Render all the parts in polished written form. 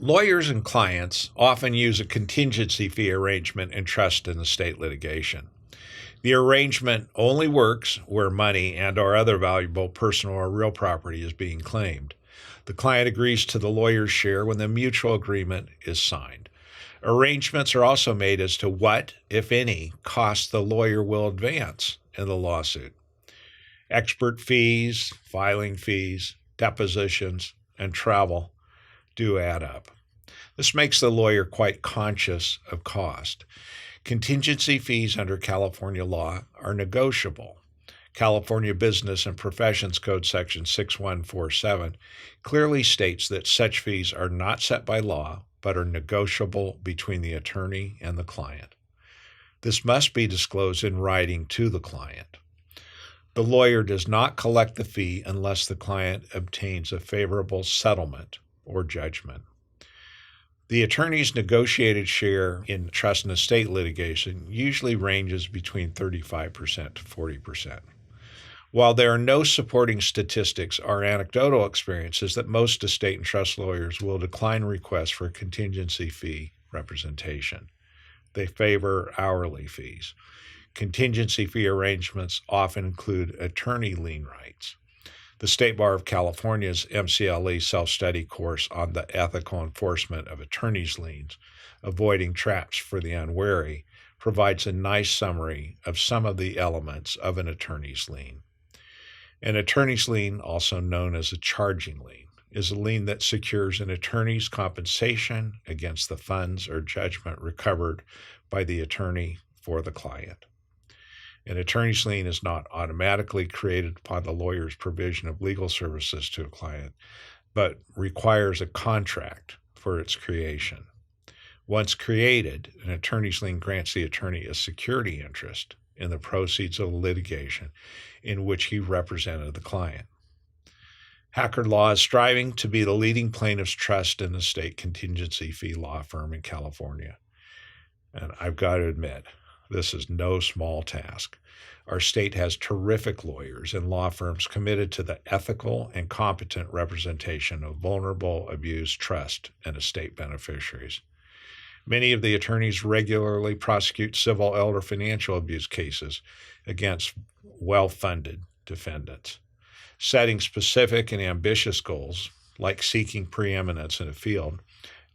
Lawyers and clients often use a contingency fee arrangement in trust and estate litigation. The arrangement only works where money and/or other valuable personal or real property is being claimed. The client agrees to the lawyer's share when the mutual agreement is signed. Arrangements are also made as to what, if any, costs the lawyer will advance in the lawsuit. Expert fees, filing fees, depositions, and travel do add up. This makes the lawyer quite conscious of cost. Contingency fees under California law are negotiable. California Business and Professions Code Section 6147 clearly states that such fees are not set by law, but are negotiable between the attorney and the client. This must be disclosed in writing to the client. The lawyer does not collect the fee unless the client obtains a favorable settlement or judgment. The attorney's negotiated share in trust and estate litigation usually ranges between 35% to 40%. While there are no supporting statistics, our anecdotal experience is that most estate and trust lawyers will decline requests for contingency fee representation. They favor hourly fees. Contingency fee arrangements often include attorney lien rights. The State Bar of California's MCLE self-study course on the ethical enforcement of attorney's liens, avoiding traps for the unwary, provides a nice summary of some of the elements of an attorney's lien. An attorney's lien, also known as a charging lien, is a lien that secures an attorney's compensation against the funds or judgment recovered by the attorney for the client. An attorney's lien is not automatically created upon the lawyer's provision of legal services to a client, but requires a contract for its creation. Once created, an attorney's lien grants the attorney a security interest in the proceeds of the litigation in which he represented the client. Hackard Law is striving to be the leading plaintiff's trust and estate contingency fee law firm in California. And I've got to admit, this is no small task. Our state has terrific lawyers and law firms committed to the ethical and competent representation of vulnerable, abused trust and estate beneficiaries. Many of the attorneys regularly prosecute civil elder financial abuse cases against well-funded defendants. Setting specific and ambitious goals, like seeking preeminence in a field,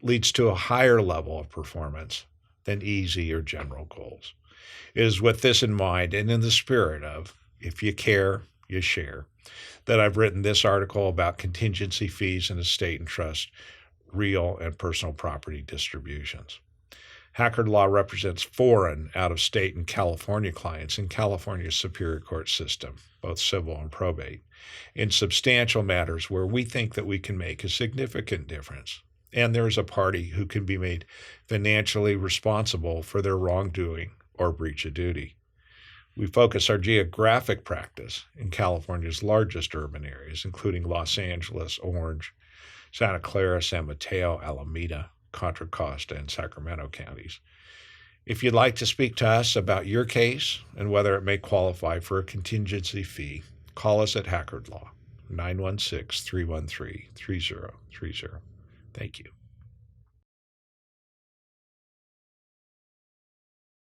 leads to a higher level of performance than easy or general goals. It is with this in mind and in the spirit of, if you care, you share, that I've written this article about contingency fees in estate and trust, real and personal property distributions. Hackard Law represents foreign, out-of-state, and California clients in California's Superior Court system, both civil and probate, in substantial matters where we think that we can make a significant difference, and there is a party who can be made financially responsible for their wrongdoing or breach of duty. We focus our geographic practice in California's largest urban areas, including Los Angeles, Orange, Santa Clara, San Mateo, Alameda, Contra Costa, and Sacramento counties. If you'd like to speak to us about your case and whether it may qualify for a contingency fee, call us at Hackard Law, 916-313-3030. Thank you.